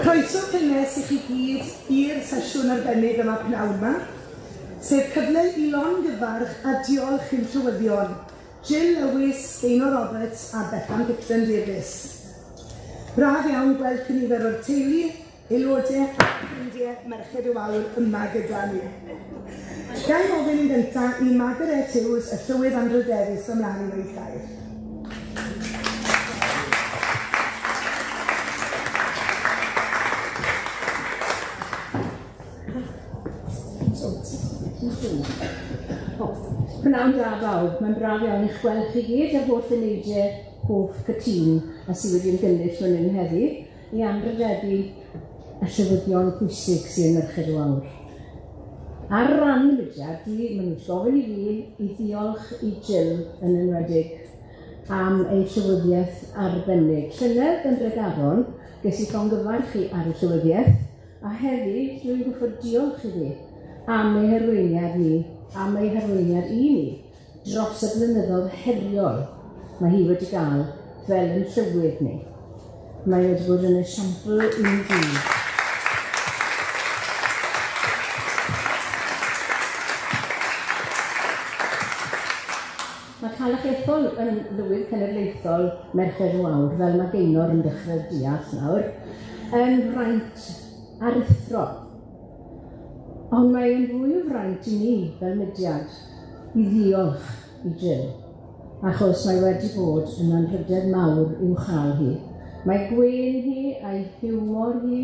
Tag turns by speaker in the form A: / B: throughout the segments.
A: Croeso cynnes i chi gyd i'r sesiwn arbennig yma pnawn yma, sef cyfle i Llongyfarch a diolch i'n Llywyddion, Jill Lewis, Eino Roberts a Bethan Picton Davies. Braf iawn gweld nifer o'r teulu, aelodau a ffrindiau Merched y Wawr yma gyda ni. Gai ofyn yn gyntaf i Margaret Hughes, y Llywydd Andrew Davies, ymlaen i weithio.
B: Pnawn da bawb, mae'n braf iawn i'ch gweld chi gyd ar holl uneidiau hoff cytun a sydd wedi'n gynnull fan hyn heddi i anrhydeddu y Llywyddion pwysig sy'n Merched y Wawr. Ar ran y mudiad, mae'n gofyn i fi i ddiolch i Jill yn enwedig am ei llywyddiaeth arbennig. Llynedd yn Dregaron, ges i llongyfarch chi ar y llywyddiaeth a heddi dwi'n gwybod diolch i fi am ei harweiniad ni, am ei harweiniad i ni dros y blynyddoedd heriol mae hi wedi gael fel yn llywydd ni. Mae wedi bod yn esiampl i ni gyd. Mae cael eich ethol yn Llywydd Cenedlaethol Merched y Wawr, fel mae Gaenor yn dechrau deall nawr, yn fraint aruthrol. Ond mae yn fwy o fraint i ni fel mudiad i ddiolch i Jill, achos mae wedi bod yn anrhydedd mawr i'w chael hi. Mae gwen hi a'i hiwmor hi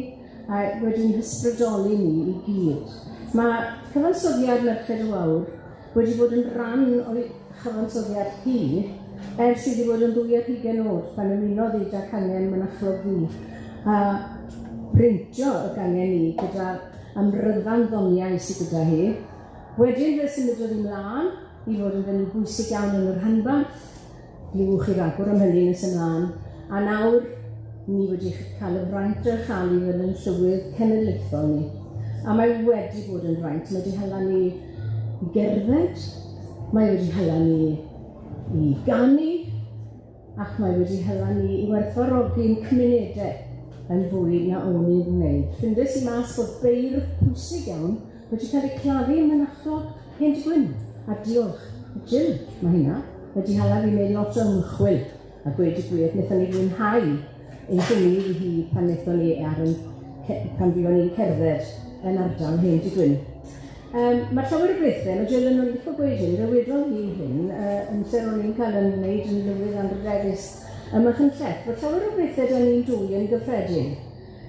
B: wedi'n hysbrydoli ni i gyd. Mae cyfansoddiad Merched y Wawr wedi bod yn rhan o'i chyfansoddiad hi ers iddi bod yn 20 oed pan ymunodd ei da cangen mynachlog fi a brintio y gangen ni gyda amryddan ddoniau sydd gyda hi. Wedyn fe symudodd i mlaen i fod yn fynd bwysig iawn yn yr rhanbarth, liwch i'r agor am hynny nes ymlaen, a nawr ni wedi cael y fraint o'r chael i fel yn Llywydd Cenedlaethol ni. A mae wedi bod yn fraint, mae wedi hala ni i gerdded, mae wedi hala ni i ganu, ac mae wedi hala ni i werthfawrogi'n cymunedau yn fwy na o'n i'n gwneud. Ffindus i mas bod beirdd pwysig iawn wedi cael ei claddu yn mynachlog Hen Gwyn. A diolch, Jill, mae hynna wedi hala fi wneud lot o ymchwil a gweud y gwir, wnaethon ni fwynhau ein hynny i hi pan wnaethon ni pan fuon ni'n cerdded yn ardal Hen Gwyn. Mae llawer o bethau, mae Jill yn licio gweud hyn, fe wedodd hi hyn, yn lle ro'n i'n cael yn wneud yn Llywydd Andrew Davies yma Chynlleth, mae llawer o bethau da ni'n dwy yn gyffredin.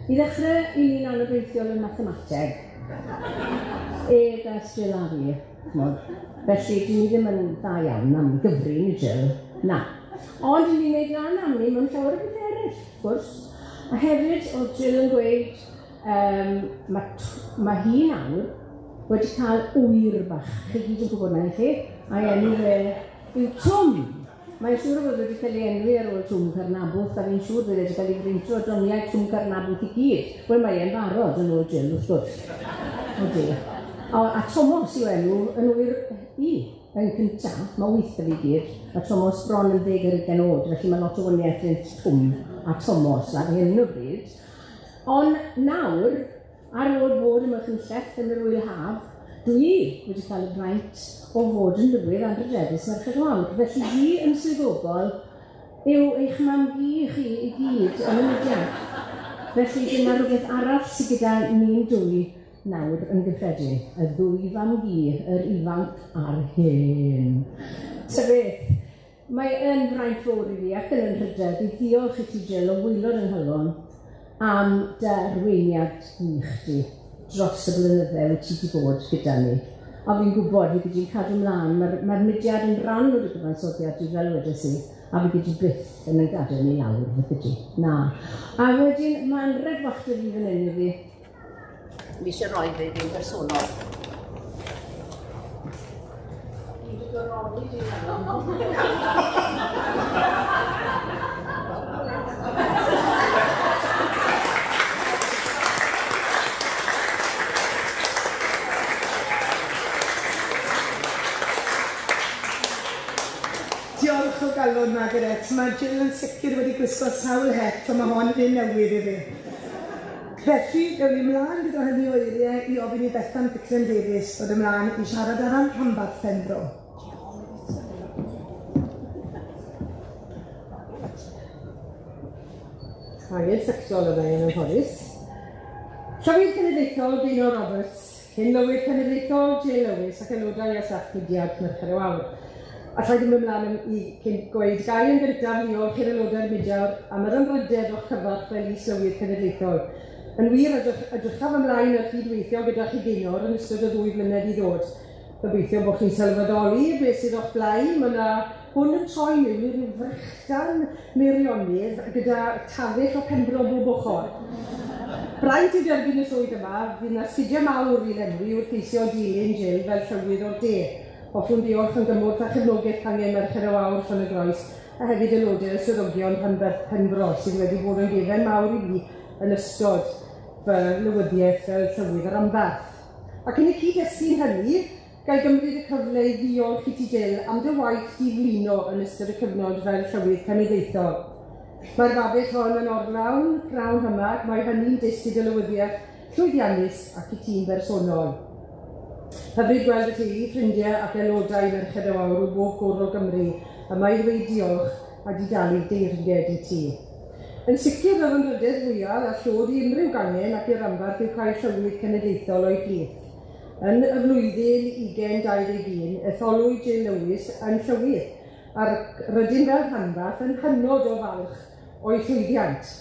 B: I ddechrau, i ni'n anobeithiol yn mathemateg. A Jill a fi. Felly, dyn ni ddim yn dda iawn am gyfri ni Jill. Na. Ond i ni'n gwneud lan am ni mewn llawer o bethau eraill, wrth gwrs. A hefyd, oedd Jill yn gweud, mae hi nawr wedi cael wyr bach. Chi gyd yn gwybod na i chi. A'i enw fe yw Twm. Mae'n siŵr bod wedi cael ei enwi ar ôl Twm Carnabwth, a fi'n siŵr bod wedi cael ei frintio doniau Twm Carnabwth i gyd. Wel, mae e'n barod yn ôl Jill, wrth gwrs. A Thomas yw enw yn wyr i. Yn cyntaf, mae weithio fi gyd, a Thomas bron yn 10 oed, felly mae lot o wyniaeth yn Twm a Thomas ar hyn o bryd. Ond nawr, ar ôl bod yma Chynlleth yn yr wyl haf, dwi wedi cael y braint o fod yn Llywydd Andrew Davies Merched y Wawr. Felly fi yn swyddogol yw eich mam gi chi i gyd yn y mudiad. Felly dyma rhywbeth arall sydd gyda ni'n dwy nawr yn gyffredin. Y ddwy fam gi, yr ifanc a'r hen. So beth, mae yn fraint fawr i fi ac yn rhydedd i ddiolch i ti Jill o wylod yn hylon am dy arweiniad gwych ti dros y blynydde wyt ti wedi bod gyda ni. A fi'n gwybod fi gyda'n cadw mlaen, mae'r mudiad yn rhan o'r gyfansoddiad i fel wedes i, a fi gyda byth yn gadael ni lawr, fe gyda. Na. A wedyn, mae'n redfachta fi fan hyn i fi. Fi eisiau rhoi fe fi'n personol. Fi'n goroli di
A: Diolch o galon, Margaret. Mae Jill yn sicr wedi gwisgo sawl het, ond mae hon yn newydd i fi. Felly, gawn ni ymlaen gyda hynny o eiriau i ofyn i Bethan Picton Davies fod ymlaen i siarad ar rhanbarth Penfro.
C: Angen sectol yna yn ymwneud. Llywydd Cenedlaethol Dino Roberts, cyn Lywyd Cenedlaethol J. Lewis ac aelodau a staff mudiad Merched y Wawr. A rhaid ym ymlaen i cyn gweud gai yn gyntaf diolch i'r aelodau'r mudiad am yr ymrydedd o'ch cyfarch fel is Lywyd Cenedlaethol. Yn wir edrychaf ymlaen ar cydweithio gyda chi Ginor yn ystod y 2 flynedd i ddod. Gobeithio bod chi'n sylweddoli beth sydd o'ch blaen. Mae yna hwn yn troi mewn i ryw frychdan meirionydd gyda tafell o Penfro bob ochr. Braint i derbyn y swydd yma, fydd yna sgidiau mawr i lenwi wrth eisio dilyn Jill fel llywydd o'r de. Hoffwn diolch yn gymwrth a chefnogaeth cangen Merched y Wawr Llyn y Groes a hefyd aelodau y swyddogion rhanbarth Penfro sydd wedi bod yn gefen mawr i fi yn ystod fy newyddiaeth fel llywydd yr rhanbarth. Ac yn y cyd-destun hynny, gai gymryd y cyfle i ddiolch i ti Jill am dy waith diflino yn ystod y cyfnod fel llywydd cenedlaethol. Mae'r babell hon yn orlawn, prawn hyma, ac mae hynny'n dysgu dy lywyddiaeth llwyddiannus ac i ti'n bersonol. Hyfryd gweld y teulu, ffrindiau ac aelodau Merched y Wawr o bob gwr o Gymru, a mae dweud diolch a di dalu deirged i ti. Yn sicr roedd yn rydedd fwyaf a llod i unrhyw gangen ac i'r rhanbarth i'w cael llywydd cenedlaethol o'i plith. Yn y flwyddyn 2021, etholwyd J. Lewis yn llywydd, a'r rydyn fel rhanbarth yn hynod o falch o'i llwyddiant.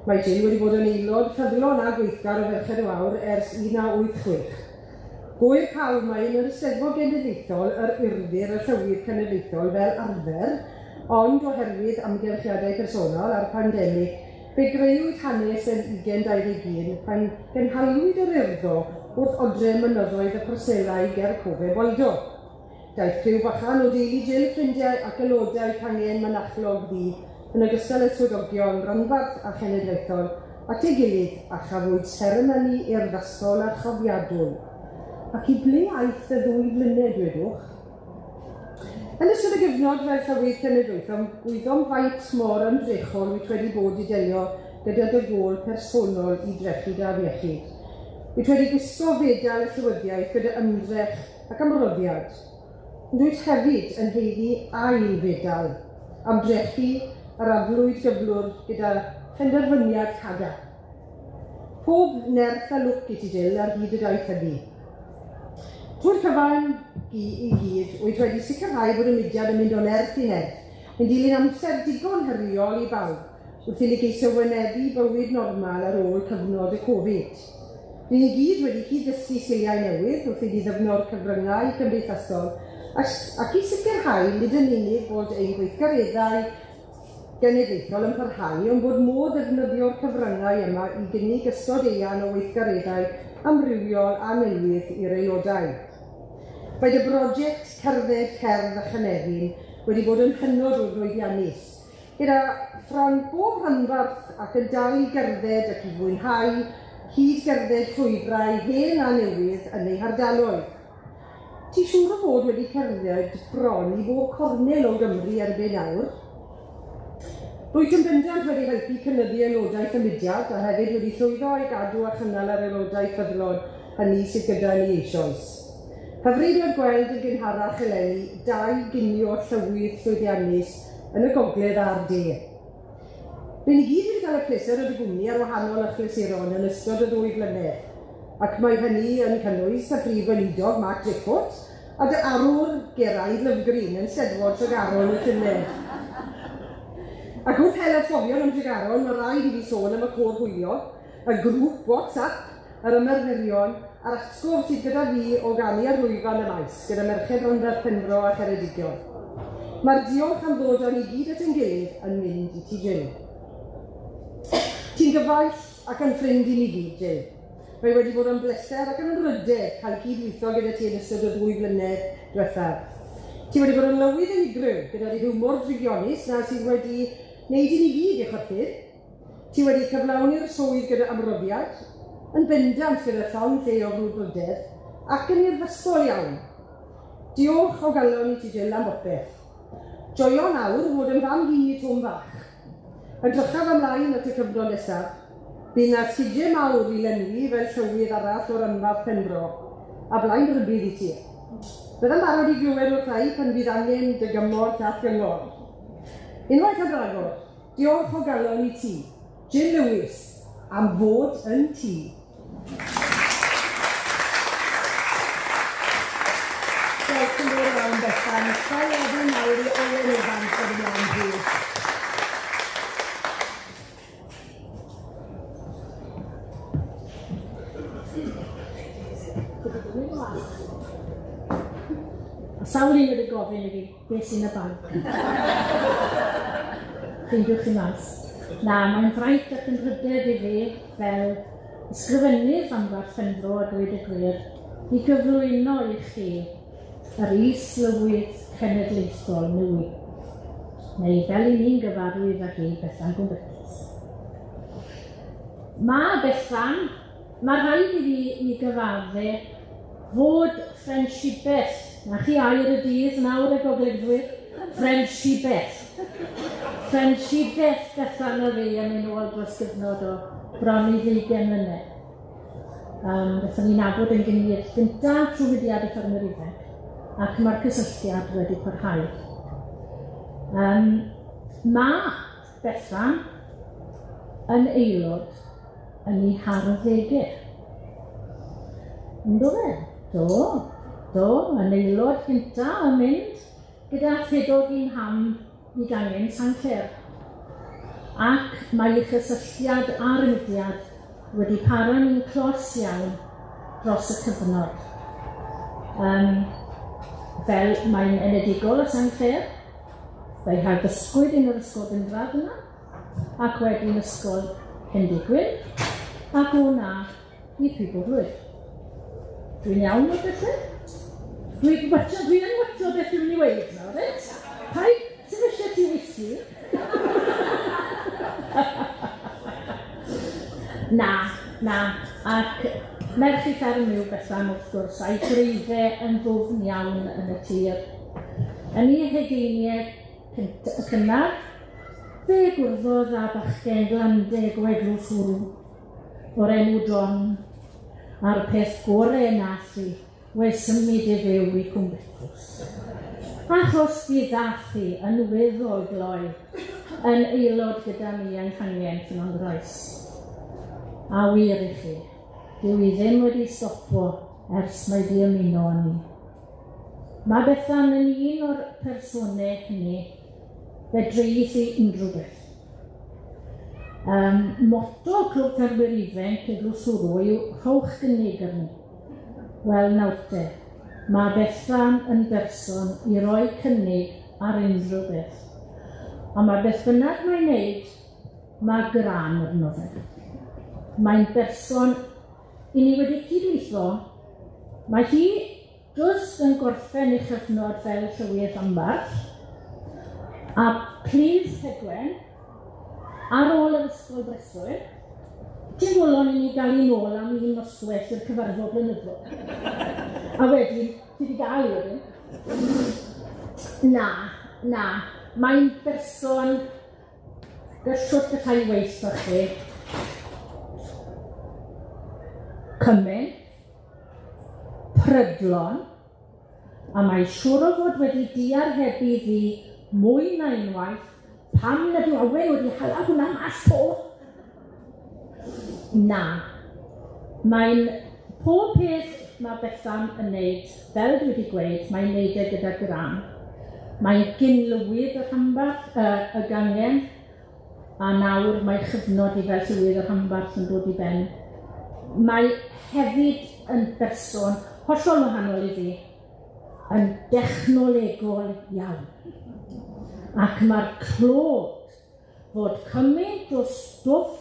C: Mae Jill wedi bod yn aelod ffyddlon a gweithgar o Merched y Wawr ers 1986. Gwyr pawb mae yn yr Eisteddfod Genedlaethol yr urdur y llywydd cenedlaethol fel arfer, ond oherwydd amgylchiadau personol a'r pandemig, fe greuwyd hanes yn 2021 pan genhalwyd yr urddo wrth odre mynyddoedd y parselau ger cofeb Waldo. Daeth criw bachan o deulu Jill, ffrindiau ac aelodau cangen mynachlog ddi yn ogystal y swyddogion rhanbarth a chenedlaethol at ei gilydd a chafwyd seremoni i'r ddasgol a'r chofiadwy. Ac i ble aeth y 2 flynedd wedwch? Yn ystod y gyfnod fel llywydd cenedlaethol, gwyddom faint mor ymdrechol wedi bod i delio gyda dy gôl personol i drechu da fiechyd. Wedi gwisgo fedal y llywyddiaeth gyda ymdrech ac ymroddiad. Dwyt hefyd yn heiddi ail fedal, am drechu ar aflwyd gyflwr gyda phenderfyniad cadarn. Pob nerth a lwc i ti Jill ar hyd y daith hynny. Drwy'r cyfan i gyd, wedi sicrhau bod y mudiad yn mynd o nerth i nerth, yn dilyn amser digon heriol i bawb, wrth i ni geisio wynebu bywyd normal ar ôl cyfnod y Covid. Ni gyd wedi cyd-dysgu sgiliau newydd wrth i ni ddefnyddio'r cyfryngau cymdeithasol, ac i sicrhau nid yn unig bod ein gweithgareddau genedlaethol yn parhau, ond bod modd ddefnyddio'r cyfryngau yma i gynnig ystod eang o weithgareddau amrywiol a newydd i'r aelodau. Mae y brosiect cerdded cerdd a chynefin wedi bod yn hynod o llwyddiannus, gyda ffron bob rhanbarth ac yn dal i gerdded ac i fwynhau hyd gerdded llwybrau hen a newydd yn ei hardaloedd. Ti siŵr o fod wedi cerdded bron i bob cornel o Gymru erbyn nawr? Rwyt yn bendant wedi helpu cynyddu aelodaeth y mudiad a hefyd wedi llwyddo i gadw a chynnal ar aelodaeth ffyddlon hynny sydd gyda ni eisoes. Hyfryd oedd gweld yn gynharach eleni 2 ginio llywydd llwyddiannus yn y gogledd a'r de. Rydyn ni gyd wedi cael y pleser o ddibwni ar wahanol achlysuron yn ystod y 2 flynedd, ac mae hynny yn cynnwys y brif weinidog Mark Driffot a dy arwr Geraint Lyfgrin yn Steddfod Tregaron y Llynedd. Ac wrth hel atgofion am Tregaron, mae rhaid i fi sôn am y cor hwylio, y grŵp WhatsApp, yr ymarferion, a'r atgof sydd gyda fi o ganu ar lwyfan y maes, gyda Merched Rhanbarth Penfro a Cheredigion. Mae'r diolch am ddod â ni gyd at ein gilydd yn mynd i ti Jill. Ti'n gyfaill ac yn ffrind i ni gyd, Jill. Mae wedi bod yn bleser ac yn rydedd cael cydweithio gyda ti yn ystod y 2 flynedd diwethaf. Ti wedi bod yn lywydd unigryw gyda'r hiwmor drigionus na sydd wedi wneud i ni gyd eich orffydd. Ti wedi cyflawni'r swydd gyda ymroddiad, yn bendant gyda llawn lle o frwdfrydedd ac yn irfysgol iawn. Diolch o galon i ti Jill am bopeth. Joio nawr fod yn fam hi Tom bach. Yn drychaf ymlaen at y cyfnod nesaf, Bydd na sgidiau mawr I lenwi fel llywydd arall o'r ynfad Penfro, a blaen rybydd I ti. Byddai'n barod I glywed o'r rhai pan fydd angen dy gymorth at gyngor. Unwaith a dragor, diolch o galon I ti, Jill Lewis, am fod yn ti. Diolch yn fawr iawn, Bethan. Sa'i edrych nawr I Owen Evans o'r ymlaen ti.
B: Sawl un wedi gofyn I fi, beth sy'n y banc? Ffeindiwch chi mas. Na, mae'n fraint ac yn rhydedd I fi fel ysgrifennydd Llanfair Penfro a dweud y gwir I gyflwyno I chi yr is-lywydd cenedlaethol newydd. Neu fel I ni'n gyfarwydd ag I Bethan Gwmbetis. Mae rhaid I fi I gyfadde fod friendshipeth, na chi air y dydd nawr y gogleddwyr, friendshipeth Bethan o fi am ein ôl dros gyfnod o bron I 20 mlynedd. Bethon ni'n nabod yn gynnwyr gyntaf trwy fudiad y ffermwyr ifanc, ac mae'r cysylltiad wedi parhau. Mae Bethan yn aelod yn ei harddegau. Ynddo fe? Do, yn aelod gyntaf yn mynd gyda phedog i'n ham I gangen Sancler. Ac mae ei chysylltiad a'r mudiad wedi para'n un clos iawn dros y cyfnod. Fel mae'n enedigol o Sancler, fe'i hardysgwyd yn yr ysgol Gyndrad yna, ac wedyn ysgol Hendigwyn, ac o'na I Piboblwydd. Dwi'n iawn o bethau? Dwi'n yn watcho beth yw'n I weid nawr, reit? Pai, sy'n eisiau ti wisi? Na, ac merch I fferm yw Bethan wrth gwrs, a'i greidau yn ddwfn iawn yn y tir. Yn ei hegeiniau cynnar, fe gwrddodd a bachgen glandeg wedlws wrw o'r enw John, a'r peth gorau nath I wedi symud I fyw I Cwmbethws. Achos fi ddath I yn weddol gloi yn aelod gyda mi yn Llangyen Ffynnon Groes. A wir I chi, dyw I ddim wedi stopo ers mae di ymuno â ni. Mae Bethan yn un o'r personau hynny fedreith I unrhyw beth. Motto Clwb Ffermwyr Ifanc Eglwys Wrw yw rhowch gynnig arni. Wel nawrte, mae Bethan yn berson I roi cynnig ar unrhyw beth. A mae beth bynnag mae'n wneud, mae gran arno fe. Mae'n berson I ni wedi cydweithio, mae hi just yn gorffen I chyfnod fel llywydd Llanfair, a plis Hegwen, ar ôl yr ysgol breswyr, ti'n gwylon I ni gael I nôl am un noswaith i'r cyfarfod blynyddol. A wedyn, ti wedi gael I wedyn? Na, mae'n berson gyswllt y rhai weithio chi, cymen, prydlon, a mae siŵr o fod wedi diarhebu fi mwy na unwaith pam nad yw Owen wedi hala hwnna mas po? Na. Mae'n pob peth mae Bethan yn wneud, fel dwi wedi gweud, mae'n wneud e gyda gran. Mae'n gynlywydd y rhanbarth, y gangen, a nawr mae chyfnod I fel llywydd y rhanbarth yn dod I ben. Mae hefyd yn berson hollol wahanol I fi, yn dechnolegol iawn. Ac mae'r clod fod cymaint o stwff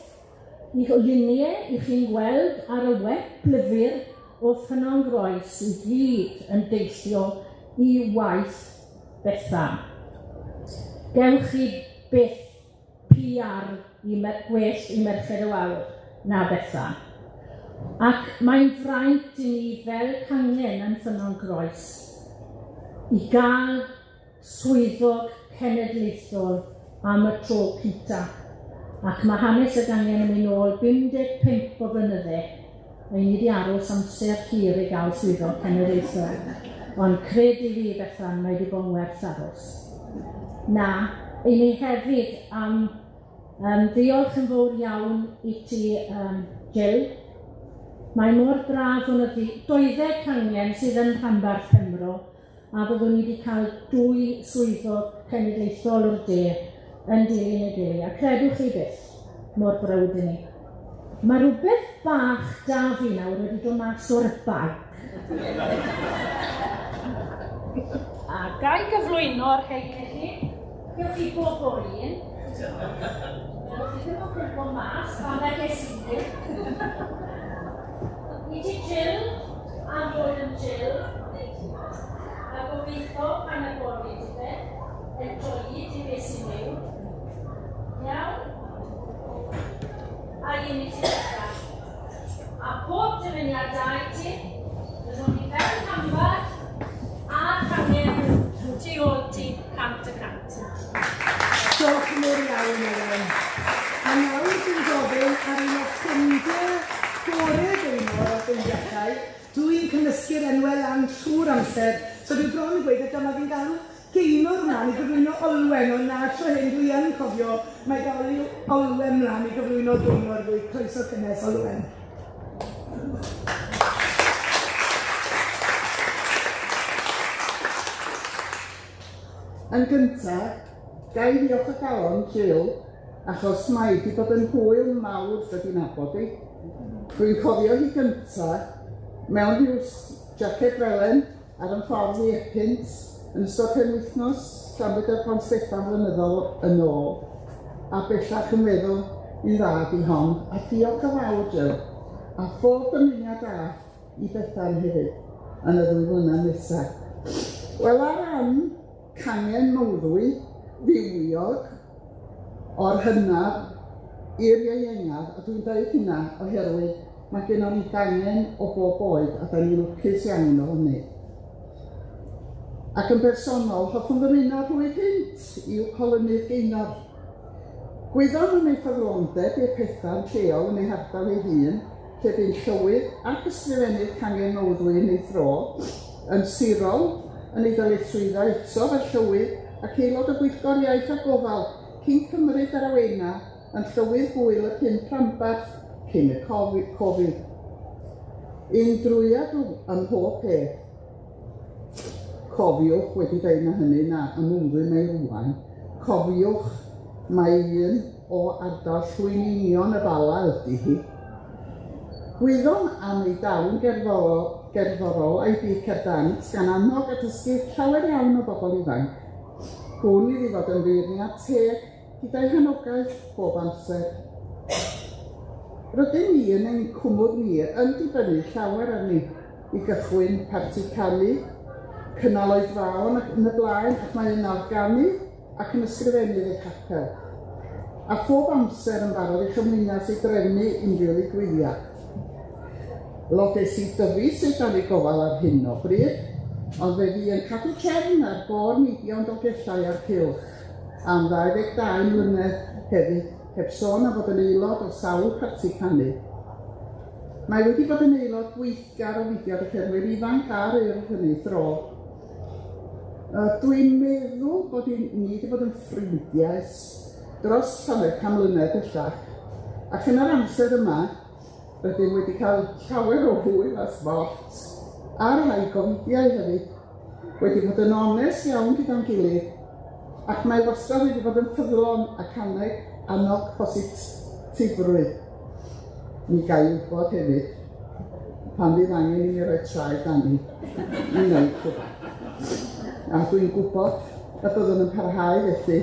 B: I luniau I chi'n gweld ar y web lyfr o Ffynnon Groes I gyd yn deillio I waith Bethan. Gewch chi byth PR gwell I Merched y Wawr na Bethan. Ac mae'n fraint I ni fel cangen yn Ffynnon Groes I gael swyddog cenedlaethol am y tro cyntaf. Ac mae hanes y gangen yn mynd ôl 55 o flynyddau. Mae ni wedi aros amser hir i gael swyddog cenedlaethol. Ond credu fi, Bethan, mae wedi bod yn werth aros. Na, i ni hefyd am ddiolch yn fawr iawn i ti, Jill. Mae mor braf hwn ydi 12 cangen sydd yn rhanbarth Cymro, a byddwn ni wedi cael 2 swyddog cenedlaethol o'r de yn dilyn y gili. A credwch chi byth, mor brawd i ni. Mae rhywbeth bach da fi nawr wedi dod mas o'r bag. A gai gyflwyno'r hein i chi. Gewch chi bob o'r un. Gewch chi ddim yn cwmpo mas, pan ag esgyd. I ti Jill, a fod yn Jill. A gobeithio pan y bori ti fe, yn joio ti beth sy'n mewn. Iawn? A un i ti ddechrau. A pob dymuniadau ti, byddwn ni fel cambar a cangen tu ôl ti cant y cant.
A: Diolch yn fawr iawn, Ellen. A nawr dwi'n gofyn ar un o'r ffrindiau gorau Deinor o Llyngyfarch. Dwi'n cymysgu'r enwau lan trwy'r amser, so dwi'n bron yn gweud dyma fi'n gael Gaynor mlaen i gyflwyno Olwen, ond na tro hyn dwi yn cofio mae gael Olwen mlaen i gyflwyno Gaynor fwy. Croeso cynnes Olwen.
D: Yn gyntaf, gai ddiolch o galon Jill, achos mae wedi bod yn hwyl mawr sydd wedi'n nabod i. Dwi'n cofio hi gyntaf mewn rhyw jacket felen ar yn ffordd i Epynt yn ystod penwythnos Llanbed y Pont Steffan flynyddol yn ôl, a bellach yn meddwl i ddad i hon. A diolch o fawr, Jill, a phob dymuniad da i Bethan hefyd yn y 2 flynedd nesaf. Wel, ar ran cangen mawddwy ddiwiog o'r hynaf i'r ieuengaf, a dwi'n dweud hynna oherwydd mae gennym ni gangen o bob oed a da ni'n lwcus iawn o hynny. Ac yn bersonol, hoffwn dymuno rhywun hynt i'w colonydd Gaynor. Gwyddom yn ei ffyddlondeb i'r pethau'n lleol yn ei hardal ei hun, lle bu'n llywydd ac ysgrifennydd cangen mawddwy yn ei thro, yn sirol, yn ei dyletswyddo eto fel llywydd ac aelod o Bwyllgor Iaith a Gofal cyn cymryd ar awena yn llywydd hwyl y 5 rhanbarth cyn y Covid. Drwyad yn pob peth. Cofiwch, wedi dweud na hynny na ymwddwy mewn rwan, cofiwch mae un o ardal llwynion y Bala ydy hi. Gwyddom am ei dawn gerddorol a'i byd cerdant gan annog a dysgu llawer iawn o bobl ifanc. Hwn iddi fod yn feirniad teg gyda'i hanogaeth bob amser. Rydym ni yn ein cwmwd ni yn dibynnu llawer arni i gychwyn parti canu, cynnal oedfaon yn y blaen ac mae yn arganu ac yn ysgrifennydd y capel. A phob amser yn barod eich ymwneud i drefnu unrhyw ddigwyddiad. Lodes i dyfu sydd dan ei gofal ar hyn o bryd, ond fe fi yn cadw trefn ar bor meidion dolgellau ar cylch am 22 mlynedd hefyd, heb sôn am fod yn aelod o sawl parti canu. Mae wedi bod yn aelod gweithgar o fudiad y cefnwyr ifanc ar urdd hynny thro. Dwi'n meddwl bod ni wedi bod yn ffrindiau dros hanner can mlynedd bellach, ac yn yr amser yma, rydym wedi cael llawer o hwyl a sbort, a rhai gofidiau hefyd, wedi bod yn onest iawn gyda'n gilydd, ac mae wastad wedi bod yn ffyddlon ac annog positifrwydd. Mi gai wybod hefyd, pan fydd angen i mi roi traed anu, i wneud rhywbeth. A dwi'n gwybod y byddwn yn parhau felly.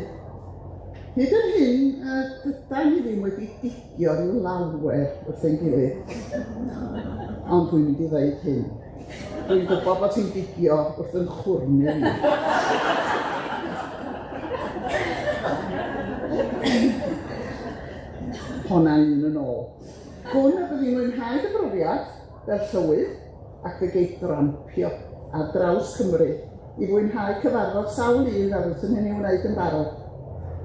D: Hyd yn hyn, dydyn ni ddim wedi digio ryw lawer wrth ein gilydd. Ond dwi'n mynd i ddeud hyn. Dwi'n gwybod bod ti'n digio wrth yn chwrnir ni. Honna un yn ôl. Hwn a bydd i'n mwynhau y brofiad fel llywydd ac fe gei drampio ar draws Cymru i fwynhau cyfarfod sawl un fel wyt yn hynny wneud yn barod.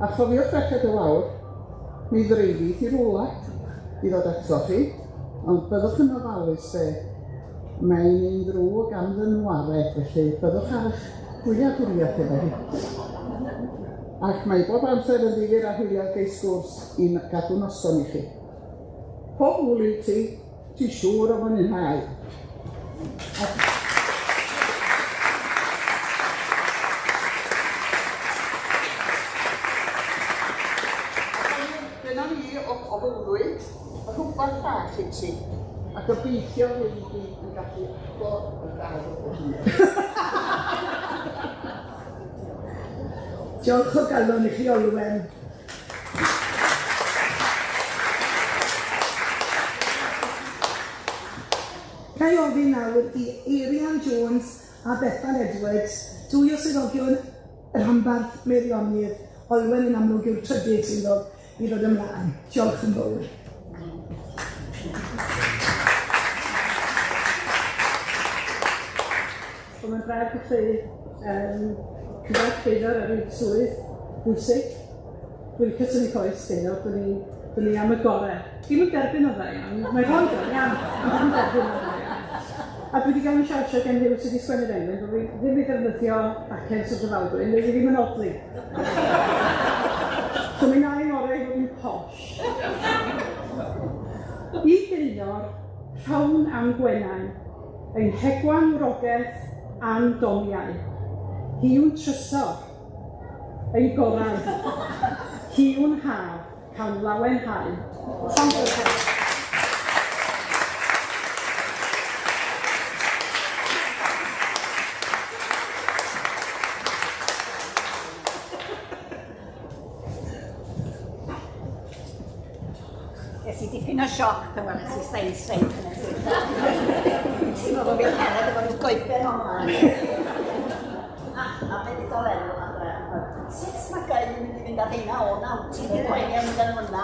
D: A chofiwch ferched y Wawr, Mi ddreifid i rwla i ddod ato chi, ond byddwch yn ofalus mae'n ein drwg am ddynwarau, felly byddwch ar eich gwyliadwriaeth efo hi. Ac mae bob amser yn ddifyr a hwyliau geis gwrs i'n gadw noson i chi. Pob hwyl i ti siŵr o fwynhau. Dyna ni o fwrwyd, rhywbeth bach i ti, a gobeithio fydd i yn gallu bod yn dal o hynny.
A: Diolch o galon i chi Olwen. Gai ofyn nawr i Arian Jones a Bethan Edwards, dwy o swyddogion rhanbarth Meirionydd, Olwen yn amlwg yw'r trydydd swyddog i ddod ymlaen. Diolch yn fawr.
C: Mae'n braf gallu cyfaill Peidar ar ein swydd bwysig. Dwi'n licio sy'n ei coes Peidar, dwi'n ni am y gorau. Dwi'n yn derbyn o dda iawn, mae'n hon gorau iawn, ond dwi'n derbyn o dda iawn. A dwi wedi gael yn siartio gen rhyw sydd wedi sgwennu'r enw, bod fi ddim i ddefnyddio acens o gyfaldwyn, neu ddim yn odli. So mae'n nain orau i fod yn posh. I Gaenor, rhawn am Gwenau, ein hegwan wrogaeth a'n domiau. Hi yw'n trysor, ein gorau. Hi yw'n haf, cael lawen hau.
E: Nes i dipyn o sioc pan wnes i stein yn y swyddfa. Ti'n meddwl fi'n cened efo nhw'n goeden o mlaen. A fe di dod enw adre. Sut mae gael yn mynd i fynd ar hynna o naw? Ti'n mynd poeni am mynd yn hwnna?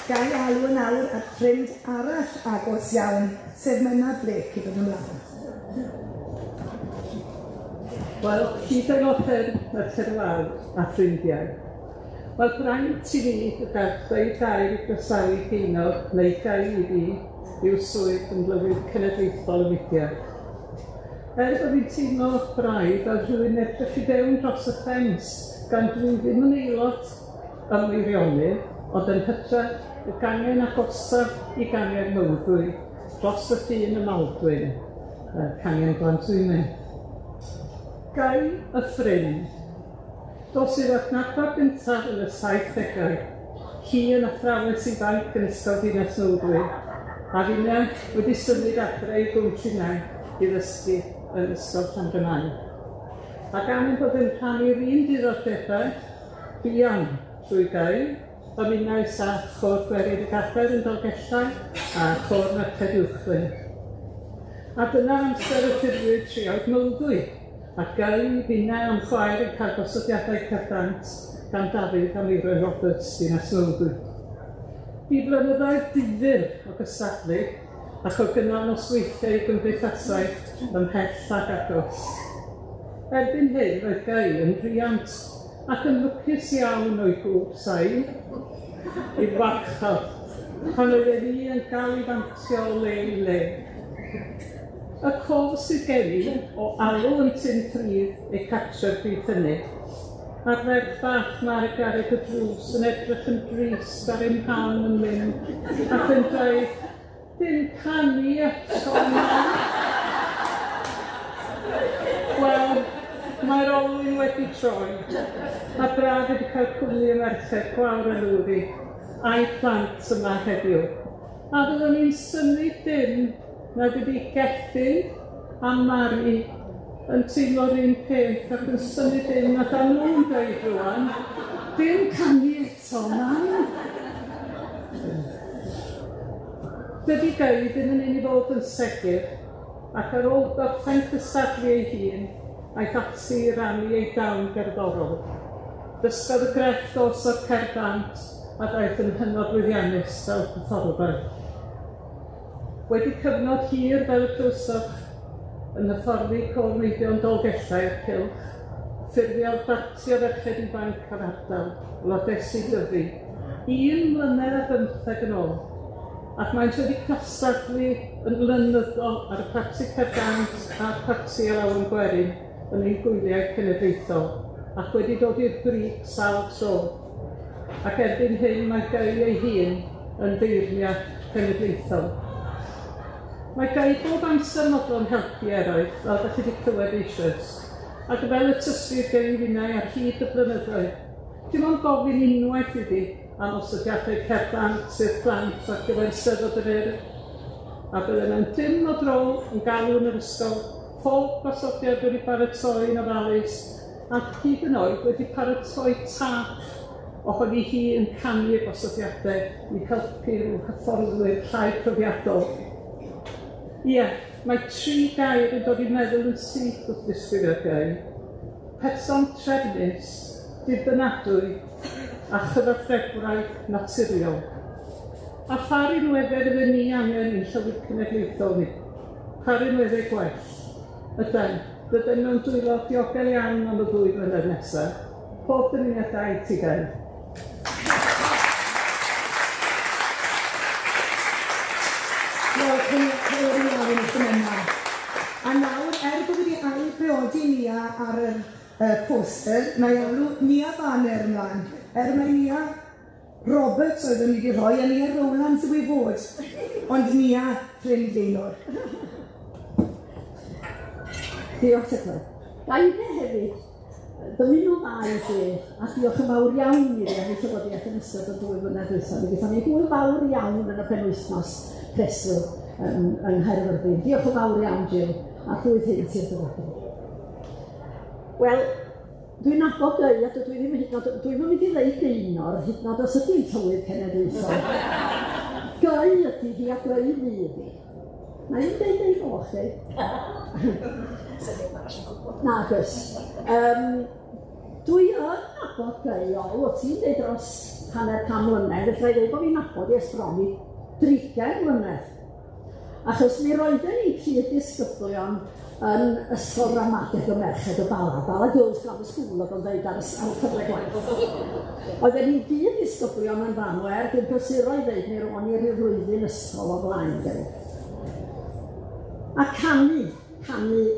A: Gai alw yn awr at ffrind arall agos iawn, sef Menna Blake i ddod ymlaen.
C: Wel, hyd yn ofer y terwawr a ffrindiau. Wel, braint i fi y gallai gael i groesawu Gaenor neu gael i fi i'w swydd yn Llywydd Cenedlaethol y Mudiad. Bod fi'n teimlo braidd a rhywun edrych i fewn dros y ffens gan dwi ddim yn aelod ymwirionydd, ond yn hytrach y gangen agosaf i gangen mawddwy dros y ffin y Maldwyn, cangen Glantwyni. Gai y ffrind, dos i'r adnabod gyntaf yn y 70au, hi yn athrawes ifanc yn ysgol Dinas Mawddwy, a finne wedi symud adre i Gwmtrinau i ddysgu yn ysgol Llanfynau. Ac am bod yn rhannu'r un diddordebau, buan trwy gael, o minnau saff Chôr Gwerin y Gadair yn Dolgellau a Chôr Merched Uwchwyn. A dyna amser y ffurfiwyd trioedd Mawddwy, ac gael i finnau am chwaer yn cael gosodiadau cyfrant gan Dafydd a Meira Roberts Dinas Mawddwy. Bu blynyddoedd difyr o gystadlu ac o gynnal nosweithiau gymdeithasau ymhell ag agos. Erbyn hyn roedd Gael yn rhiant ac yn lwcus iawn o'i gŵr sain i warchod pan oedd ni yn cael ei fantio o le i le. Y cof sydd gen i o alw yn tyn ffrif eu cartref bydd hynny, a'r ferch bach mae'r garreg y drws yn edrych yn drist ar ein han yn mynd ac yn dweud, dim canu eto yma. Wel, mae'r olwyn wedi troi, a braf wedi cael cwmni y merched Gwawr yn Lwri a'i plant yma heddiw. A fyddwn ni'n symud dim nad ydi Gethin a Mari yn teimlo'r un peth ac yn symud dim nad am nhw'n dweud rwan, dim canu eto, mam. Dydy Gael ddim yn un i fod yn segur, ac ar ôl gorffen cystadlu ei hun, aeth ati i rannu ei dawn gerddorol. Dysgodd y grefft os o'r cerbant a daeth yn hynod lwyddiannus fel hyfforddai. wedi cyfnod hir fel y clywsoch yn hyfforddi cwrneidion Dolgellau Cylch, ffurfio'r barti o ferched ifanc ar ardal, lodesu dyfu, 1 mlynedd a 15 yn ôl, ac maent wedi cystadlu yn lynyddol ar y parti Caergant a'r parti Alawn Gwerin yn ein gwyliau cenedlaethol, ac wedi dod i'r brig sawl tro, ac erbyn hyn mae Gei ei hun yn feirniad cenedlaethol. Mae Gei bob amser modlon helpu eraill, fel ydych chi wedi clywed eisoes, ac fel y tysir Gei finnau ar hyd y blynyddoedd. Dim ond gofyn unwaith iddi am osodiadau Caergant, sef plant ar gyfer Eisteddfod yr Urdd, a byddwn yn dim o dro yn galw yn yr ysgol, pob gosodiad wedi paratoi yn ofalus, ac hyd yn oed wedi paratoi taff ohoni hi yn canu y gosodiadau i helpu'r hyfforddwyr llai profiadol. Ie, mae 3 gair yn dod i meddwl yn syth wrth ddisgrifio Gei. Person trefnus, dibynnadwy, a chyfathrebraidd naturiol. A phar unweddau ydyn ni angen i'n Llywyd Cenedlaethol ni. Phar unweddau gwell. Ydyn, bydden nhw'n dwylo diogel iawn am y 2 blynedd nesaf. Pob dymuniadau ti Gei.
A: A nawr, bod wedi ail-briodi Nia ar y poster, mae alw Nia Banner ymlaen. Mae Nia Roberts oedd yn wedi rhoi, a Nia Rowlands yw ei fod, ond Nia ffrind Leonor.
B: Diolch eto. Gael hefyd, dymun o dda i chi, a diolch yn fawr iawn i fi am ei llywodiaeth yn ystod o 2 blynedd diwethaf. Mi gyda ni hwyl fawr iawn yn y penwythnos preswyl yng Nghaerfyrddin. Diolch yn fawr iawn, Jill, a llwyd hyn ti'r dyfodol. Wel, dwi'n nabod Gei, a dwi'n mynd i ddweud Gaenor, hyd yn oed os ydy'n Llywyd Cenedlaethol. Gei ydy hi a Gei fydd hi. Na i'n dweud ei goch chi. Na, gys. Dwi yn nabod Gei o, wyt ti'n dweud dros 100 mlynedd, felly dweud bod fi'n nabod i esbroni 30 mlynedd. Achos mi roedden ni cyd-disgyblion yn ysgol ramadeg y merched o Bala, Bala Girls Grammar School, oedd yn dweud ar y cyfle gwaith. Oedden ni cyd-disgyblion yn fanwer, dwi'n cysuroedd dweud mi ro'n i'r flwyddyn ysgol o blaen Gei. A canu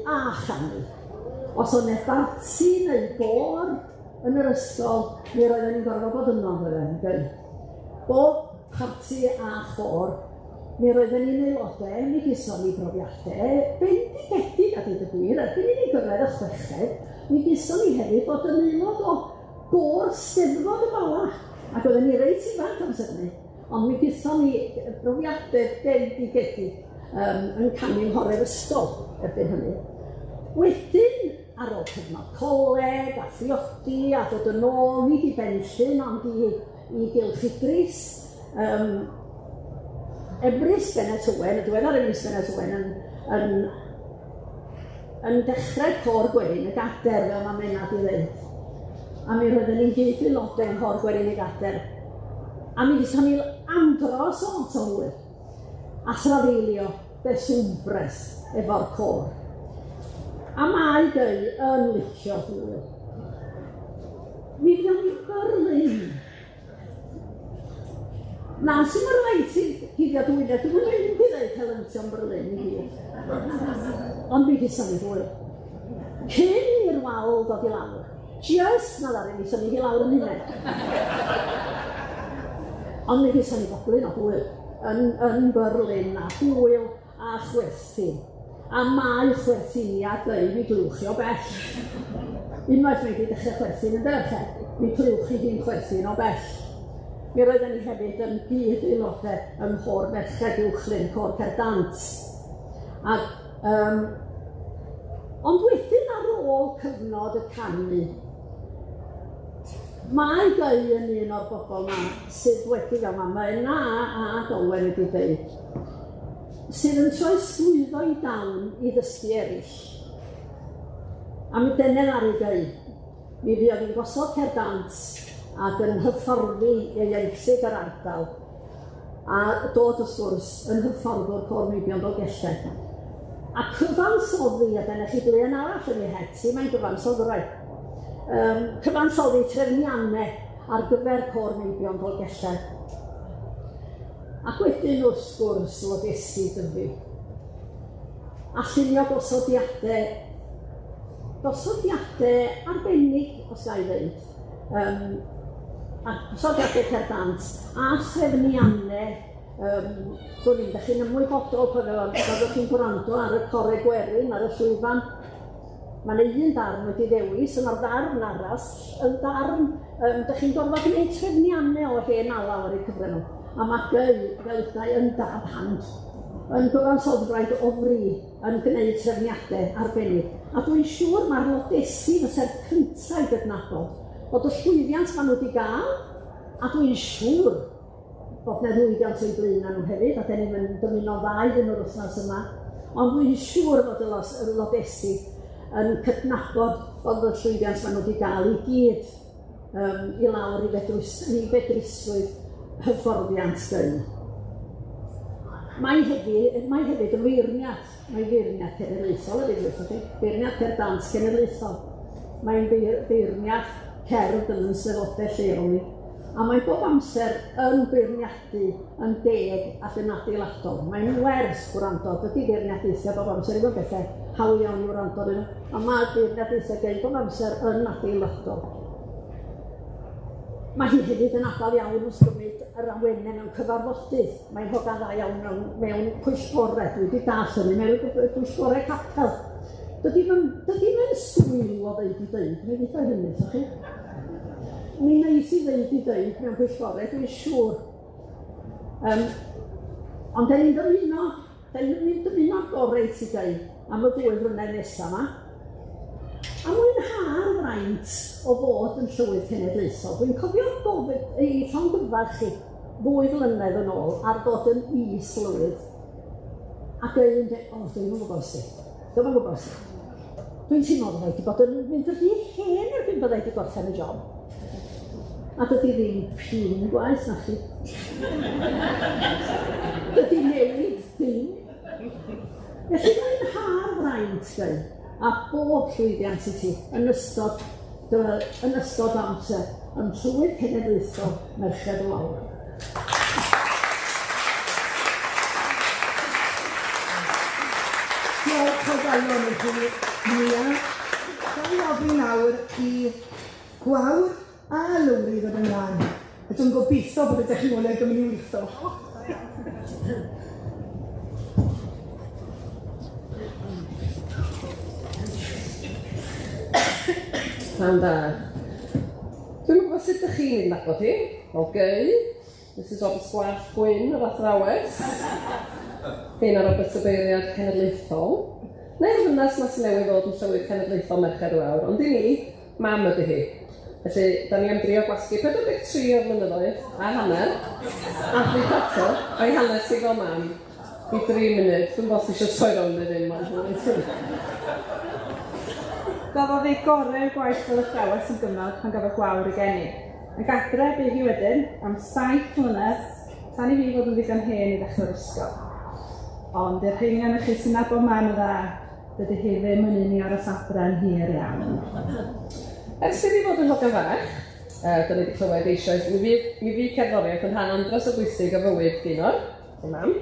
B: a chanu. Os o'n e barti neu gor yn yr ysgol, mi roedden ni'n gorfod bod yno fydden Gei. Bob parti a chor, mi roedden ni'n aelodau, mi gyson ni brofiadau, bendigedig a dweud y gwir, erbyn i ni gyfer y chweched, mi gyson ni hefyd bod yn aelod o gor Steddfod y Bala, ac oedden ni reit ifanc amser ni, ond mi gyson ni brofiadau bendigedig yn canu nghorau'r ysgol erbyn hynny. Wedyn, ar ôl cyfnod coleg, a phriodi, a dod yn ôl, nid i Benllyn, ond i Gylch Idris, Emrys Benet Owen, y diweddar Emrys Benet Owen yn dechrau Cor Gwerin y Gader, fel mae Menad i ddeud. A mi roedden ni'n gyd aelodau yn Cor Gwerin y Gader. A mi gyson ni andros o lot o hwyl. A thraddeilio beswmbres efo'r cor. A mae Gei yn licio hwyl. Mi ddion ni Berlin. Na, sy'n mae'r rhaid i hyddia dwyne, dwi'n mynd i ddeud Helentio'n Berlin i hyd. Ond mi gyson ni hwyl. Cyn i'r wal dod i lawr. Just na ddari mi sy'n ni lawr yn hynny. Ond mi gyson ni boblin o hwyl. Yn Berlin a hwyl a chwerthin. A mae chwerthiniad Gei mi glwch i o bell. Unwaith mae wedi dechrau chwerthin yn derche, mi glwch i hi'n chwerthin o bell. Mi roedden ni hefyd yn byd aelodau ym Mhor Merched Uwchlyn, Cor Caergant. Ond wedyn ar ôl cyfnod y canu, mae Gei yn un o'r bobl yma sydd wedi gael mae na a Owen wedi dweud, sydd yn troesglwyddo i dawn i ddysgu eraill. A mi denen ar ei Gei, mi fuodd hi'n gosod Caergant ac yn hyfforddi ei ieuenctid yr ardal. a dod y sgwrs yn hyfforddwr Cormeibion Dolgellau. A cyfansoddi, a dyna chi blyn arall yn ei heti, mae'n gyfansodd y rai. Cyfansoddi trefniannau ar gyfer Cormeibion Dolgellau. Ac wedyn wrth sgwrs logesi dyfu. A llunio gosodiadau arbennig, os ga i ddweud. Gosodiadau cerdant a trefniannau. Dwi'n ni'n chi'n ymwybodol pan fyddwch chi'n gwrando ar y core gwerin, ar y llwyfan. Mae yna un darn wedi ddewis, yna'r darn arall, y darn, ydych chi'n gorfod gwneud trefniannau o hen ala ar eu cyfren nhw. A mae geldau yn dab hand, yn gyfansoddwraig o fri, yn gwneud trefniadau arbennig. A dwi'n siŵr mae'r logesi fysa'r cyntaf i gydnabod bod y llwyddiant maen nhw wedi gael, a dwi'n siŵr bod yna llwyddiant o'i blin nhw hefyd, a dyn ni'n dymuno ddau yn yr wythnos yma, ond dwi'n siŵr bod y logesi yn cydnabod bod y llwyddiant maen nhw wedi gael i gyd i lawr i fedrusrwydd hyfforddiant gyn. Mae hefyd yn feirniad cenedlaethol ydy gwybod, feirniad cerdant cenedlaethol. Mae'n feirniad cerdd yn sefydliadau lleol ni. A mae bob amser yn beirniadu yn deg ac yn adeiladol. Mae'n wers gwrando, dydy beirniadaethau bob amser i fod bethau hawl iawn i wrando nhw. A mae beirniadaethau gael bob amser yn adeiladol. Mae hi hefyd yn adal iawn wrth gymryd yr awennau mewn cyfarfodydd. Mae'n hogan dda iawn mewn pwyllgorau. Dwi wedi darllen ni mewn pwyllgorau capel. Dydy mae'n swyl o ddeud i ddeud. Mae'n dweud hynny, sa chi? Mi'n neis i ddeud i ddeud mewn pwyllgorau, dwi'n siŵr. Ond da ni'n dymuno gorau ti dweud am y 2 flynedd nesaf yma. A mwynhau'r fraint o fod yn llywydd cenedlaethol. Dwi'n cofio gofyd ei Llongyfarch chi 2 flynedd yn ôl ar ddod yn is-lywydd. Ac ein dweud, dwi'n yn gwybod si. Dwi'n teimlo bod wedi bod yn mynd yn rhy hen erbyn byddai wedi gorffen y job. A dydy ddim pîn gwaith na chi. Dydy newid ddim. Felly mwynhau'r fraint gyn. A bob llwyddiant i ti yn ystod amser yn llywydd cenedlaethol Merched Wawr.
A: Diolch o galon i chi, Mia. Dwi'n ofyn nawr i Gwawr a Lowri ddod ymlaen. A dwi'n gobeithio bod y dechnoleg yn mynd i weithio.
C: Pan da. Dwi'n gwybod sut ydych chi'n nabod hi. Mrs. Roberts Gwallt Gwyn, yr athrawes. Hyn ar Robert y Beiriad Cenedlaethol. Neu'r ddynas mas newydd fod yn llywydd cenedlaethol Merched Wawr, ond i ni, mam ydy hi. Felly, da ni am drio gwasgu 43 o flynyddoedd a hanner, a dwi pato o'i hanes i fel mam i 3 munud. Dwi'n bod eisiau troi rown i ddim, ond
F: Gafodd ei gorau'r gwaith fel athrawes yn gymod pan gafodd Gwawr i geni. Yn gadre bu hi wedyn am 7 mlynedd tan i fi fod yn ddigon hen i ddechrau'r ysgol. Ond i'r rhain gan chi sy'n nabod mam y dda, dydy hi ddim yn un i aros adre yn hir iawn.
C: Ers i fi fod yn Llongyfarch, da ni wedi clywed eisoes, mi fi cerddoriaeth yn rhan andros o bwysig o fywyd Dinor, y mam.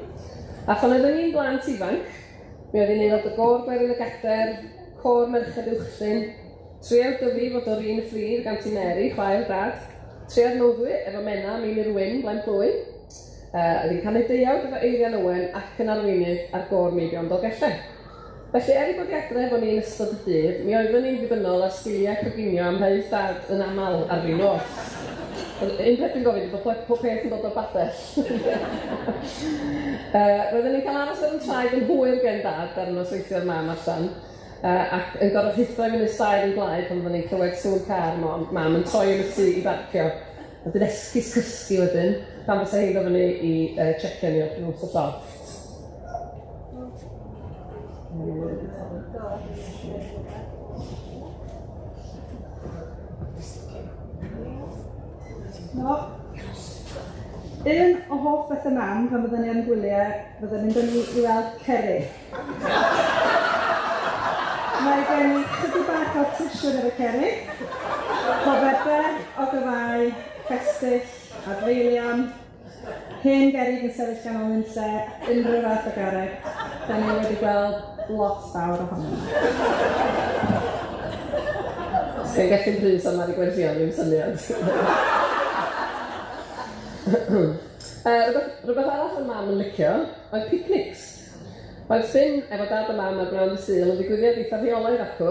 C: A pan oeddwn ni'n blant ifanc, mi oedd hi'n neud o gor gwerin y gader, cor merched uwchlyn, triad dyfu fod o'r un ffrir gan ti Mary, chwaer dad, triad nofwy efo Mena, Meini Rwyn, blaen plwy, ydy'n canu deuawd efo Eirian Owen ac yn arweinydd ar gor Meibion Dolgellau. Felly, i bod i adre bod ni'n ystod y dydd, mi oeddwn ni'n ddibynnol ar sgiliau coginio am haill dad yn aml ar fi nos. Un peth dwi'n gofyn, bod pob peth yn dod o'r badell. Roeddwn ni'n cael aros ar yn traed yn hwyr gen dad ar nos weithio'r mam allan. Ac yn gorfod hithro i fynd y stair yn blaid pan fydden ni'n clywed sŵn car mam yn troi yn y tŷ i barcio. A dyn esgus cysgu wedyn, pan fysa hi ddod fyny i checio ni o'r drws o llofft.
F: Un o hoff beth y mam pan fydden ni yn gwyliau, fydden ni'n mynd i weld cerrig. Mae gen i chydig bach o tisiwn ar y cerrig, cofebau o gyfau, cestyll, adfeilion, hen gerrig yn sefyll gan o'n lle, unrhyw fath o garreg. Da ni wedi gweld lot fawr ohonyn nhw.
C: Sgan gallu'n brys am ar y gwerthion i'w syniad. Rhywbeth arall y mam yn licio oedd picnics. Oedd spin efo dad a mam ar brawd y Sul yn ddigwyddiad eitha rheolaidd acw,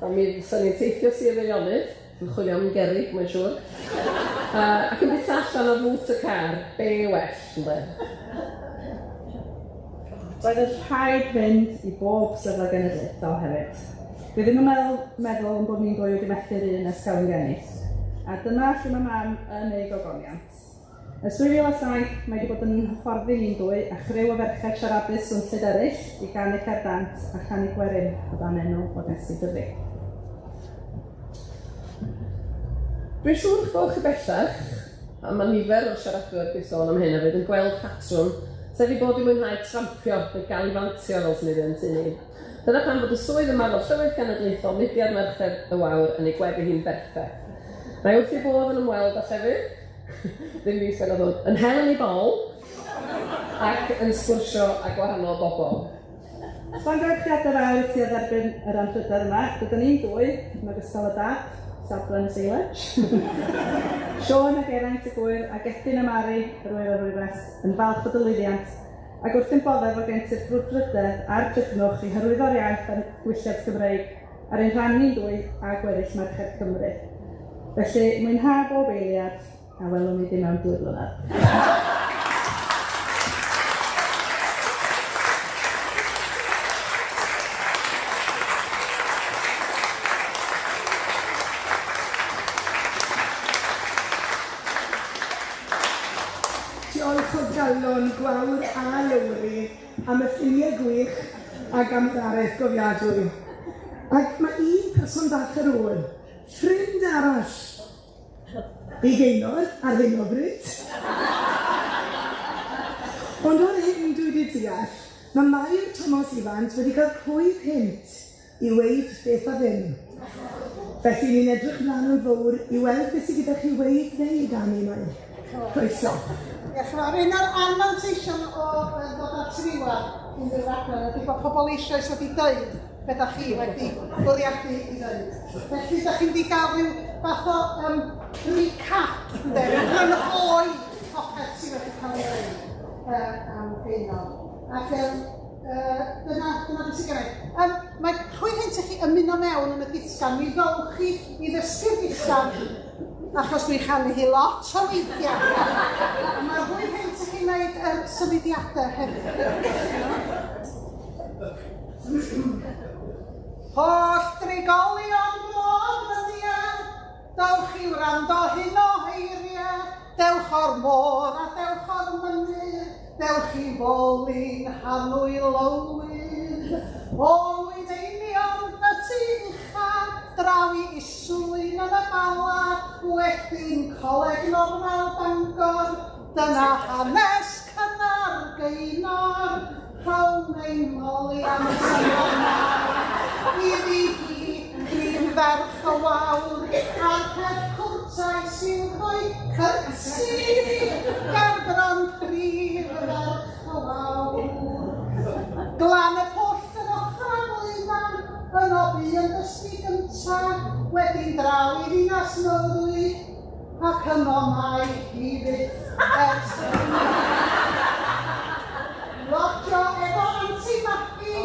C: a mi ddysyn ni'n teithio Sir Feirionnydd, yn chwilio am gerrig, mae'n siŵr, ac yn bita allan o fwt y car, be well, ynde?
F: Roedd yn rhaid fynd i bob sefyll genedlaethol hefyd. Dwi ddim yn meddwl yn bod ni'n dwy wedi methu'r un ers cael yn gennych, a dyma lle mae mam yn ei gogoniant. Ys 2007, mae wedi bod yn hyfforddi ni'n dwy a chryw o ferched siaradus o'n llyd eraill i ganu Cerdant a chanu Gwerin o dan enw o Desi Dyfi.
C: Dwi'n siŵr bod chi bellach, a mae nifer o siaradwyr wedi sôn am hyn hefyd yn gweld patrwm sef i bod i mwynhau trampio neu gael i fantio fel sy'n ei ddyn ti ni. Dyna pan bod y swydd yma fel llywydd genedlaethol mudiad merched y Wawr yn ei gwebu hi'n berffaith. Mae wrth i bodd yn ymweld â llefydd, ddim fi sgan o ddod, yn hel yn ei bol ac yn sgwrsio â gwahanol bobl.
F: Fan gwerthiadau fawr sydd erbyn yr anrhydder yma, dydyn ni'n dwy, yn ogystal y dad, Sablen Seilage, Siôn ac Eraint y Gwyr a Gethin y Mari, yr wyr o'r Rwybes, yn falch o dylwyddiant, ac wrth yn boddef o gent i'r grwdrydedd a'r drydnwch i hyrwyddo'r iaith ar y gwylltiad Cymreig ar ein rhan ni'n dwy a gweddill Merched Cymru. Felly, mwynha bob eiliad, a welwn ni ddim mewn 2 blynedd.
A: Diolch o galon Gwawr a Lowri am y ffiniau gwych a gamdaraeth gofiadwy. Ac mae un person bach ar ôl, ffrind arall, ei Gaenor ar hyn o bryd. Ond o'r hyn dwi wedi deall, mae Mair Thomas Ifans wedi cael rhwydd hynt i weid beth a ddim. Felly ni'n edrych mlaen yn fawr i weld beth sydd gyda chi weid neu ganu mai. Croeso.
G: Ie, un o'r anfanteision o ddod at riwad yn y raglen ydy bod pobl eisoes wedi dweud beth chi wedi bwriadu i ddweud. Felly, da chi'n di gael rhyw fath o recap, ynde, rhyw grynhoi popeth sydd wedi cael ei ddweud am Gaenor. Ac dyna beth sy'n gynnu. Mae rhywun hyn chi ymuno mewn yn y disgan, mi ddowch chi i ddysgu'r disgan, achos dwi'n chanu hi lot o weithiau. A mae rhywun hyn chi'n gwneud symudiadau hefyd. Holl drigolion môr ddyddiau, dawch i wrando hyn o heiriau, dewch o'r môr a dewch o'r mynydd, dewch i foli'n hanwy lywyd. O Lwyddeinion y tu uchaf, draw i Islwyn yn y Bala, wedyn Coleg Normal Bangor, dyna hanes cynnar Gaenor, rhawn ei moli am y synonau. Iddi hi, grif ferch o Wawr, a'r peth cwrtau sy'n rhoi cyrsi, gan bron brif ferch o Wawr. Glan y pwll yn ochr Amlwyfan, yn obi yn dysgu gynta, wedyn draw i ddinas Nowri, ac yno mai hi fydd ers Rodio efo antimachi,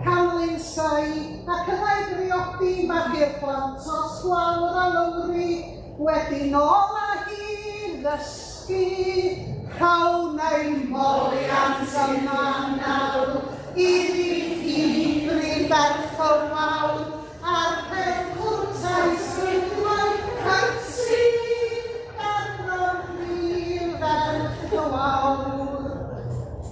G: canlyn sai, ac yna i briodi magi'r plant o Wawr a Lowri, wedyn ola hi ddysgu, cawn ei moliant yma nawr, iddi hi brif ferch o Wawr, a'r peth cwrtau sy'n rhoi cyrsi, gan o'r brif ferch o Wawr.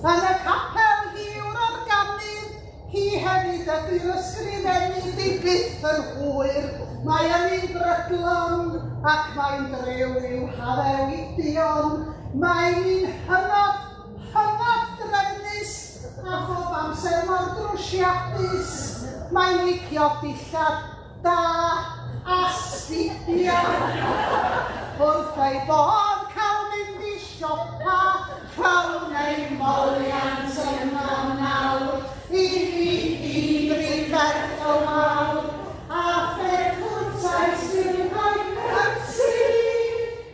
G: Yn y capel hiwr o'r ganydd, hi hefyd ydy'r ysgrifennydd i byth yn hwyr, Mae yn un brydlon ac mae'n drew i'w haddewiddion. Mae'n un hynod drefnus a phob amser mor drwsiadus. Mae'n licio dillad da a sgidia. Wrth ei bod cael mynd i siopa, rhawn ei moliant yma nawr. I fi brifferth o mawr, a phed hwrtais yw'n rhoi cyrsi,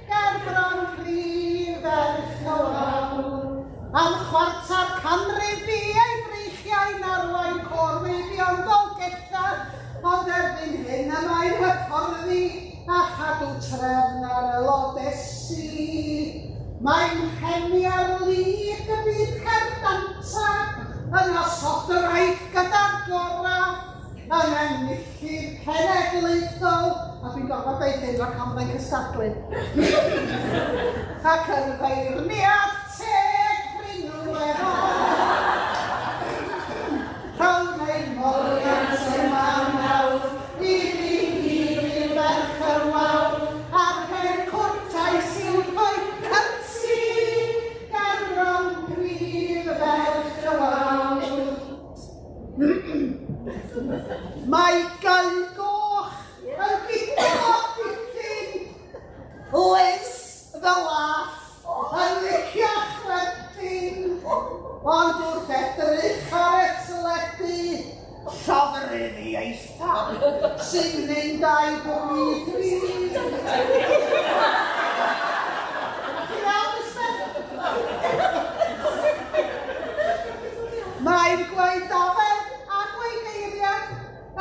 G: ger bron brifferth o mawr. Am chwarter canrif bu ei breichiau'n arwain Llywyddion Dolgella, ond erbyn hyn y mae'n hyfforddi a chadw trefn ar y lodesu. Mae'n heni ar lig y byd cerdanta, yn osod y rhaid gyda'r gorau, yn enillydd cenedlaethol, a dwi'n gorfod deud hyn o'r camau'n cystadlu, ac yn feirniad teg rhinweddol. Rhawn ei moliant yma nawr, I fi brifferth y mawr, a'r pen cwrtais i'w rhoi cyrsi, ger bron brifferth y mawr. Mae gaelgoch yn gydol diffyn, Liz the laugh yn licio chwerthin, ond wrth edrych ar y teledu, llofrydd I eitha sy'n mynd a'i bwyd fi. Mae'r gwaedafel a gwaegeiriau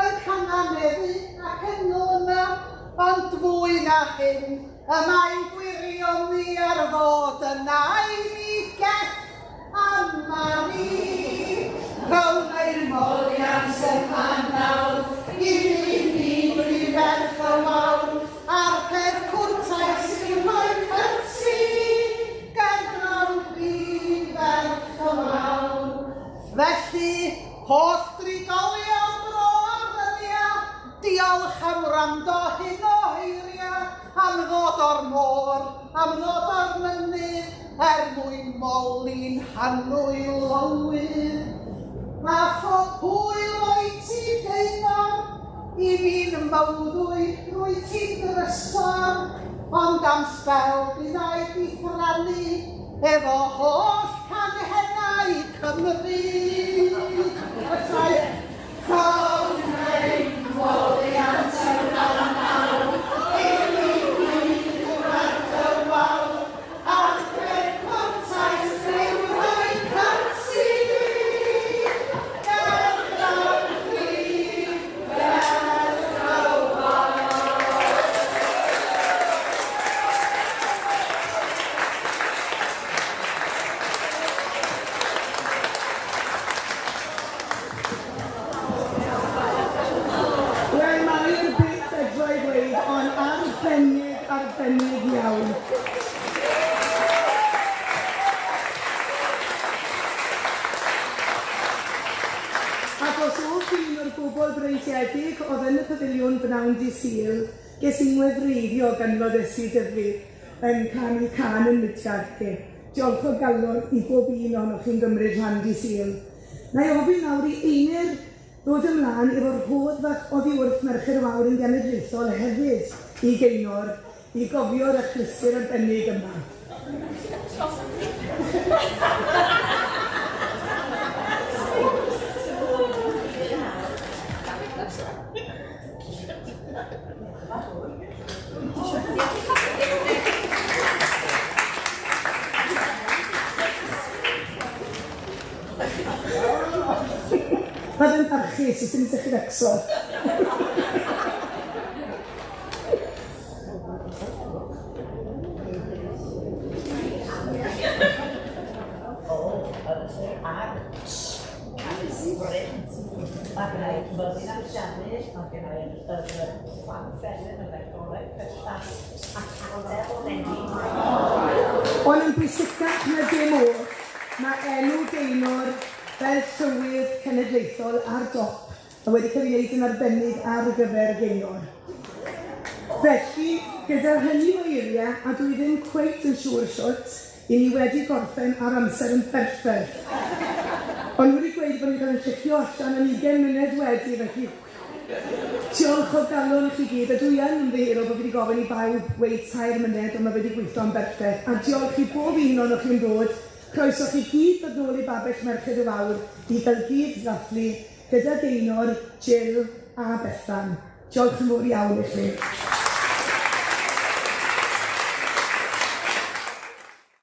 G: yn cananeddu ac yn nona, ond fwy na hyn, y mae'n gwirioni ar fod yna I ni geth a mani. Rhawn ei moliant yma nawr, I fi brifferth o mawr, a'r peth cwrtais i'w rhoi cyrsi, ger bron brifferth o mawr. Felly, holl drigolion Bro Amddynia, diolch am wrando hyn o heiria, am ddod o'r môr, am ddod o'r mynydd, mwyn moli'n hanwy lywydd. A phob hwyl o'i ti deimor, I fi'n mawddwy rwy ti'n drysor, ond am sbel bydd a'i difrannu, efo holl canhennau Cymru. Rhawn ei moliant yma nawr, I fi brifferth y mawr, a'r pen cwrtais i'w rhoi cyrsi, ger bron brifferth y mawr. Wel, mae'r beth fedra I ddweud, ond arbennig iawn. Ac os oedd un o'r bobl breintiedig oedd yn y pafiliwn bnawn Dydd Sul, ges i'n ngwefreiddio gan lodesu Dyfri yn canu can yn Midgarche. Diolch o galon I bob un ohonoch chi'n gymryd rhan Dydd Sul. Na I ofyn nawr I einir ddod ymlaen efo'r hodd fach oddi wrth Merched Wawr yn genedlaethol hefyd I Gaenor I gofio'r achlysur arbennig yma. Mae fe'n parchus, os ydyn ni'n becso.
E: Ac yna I cyfyrdyn am siarad, ac yna I fan fferyn yn ddecoleg, pellach, ac adel o neni.
A: Ond yn bwysicach na dim o'r, mae enw Gaenor fel llywydd cenedlaethol ar dop a wedi cael ei wneud yn arbennig ar gyfer Gaenor. Felly, gyda hynny o eiriau, a dwi ddim cweit yn siŵr shwt, i ni wedi gorffen ar amser yn berffaith. Ond wedi gweud bod ni'n cael yn lluchio allan yn 20 munud wedi, felly diolch o galon i chi gyd, a dwi yn ymddeol bod wedi gofyn i bawb weid 3 munud, ond mae wedi gweithio'n berffaith. A diolch i bob un o'n chi'n dod, croeso chi gyd dod nôl i babell Merched y Wawr i gael gyd ddathlu gyda Gaenor, Jill a Bethan. Diolch yn fawr iawn i chi.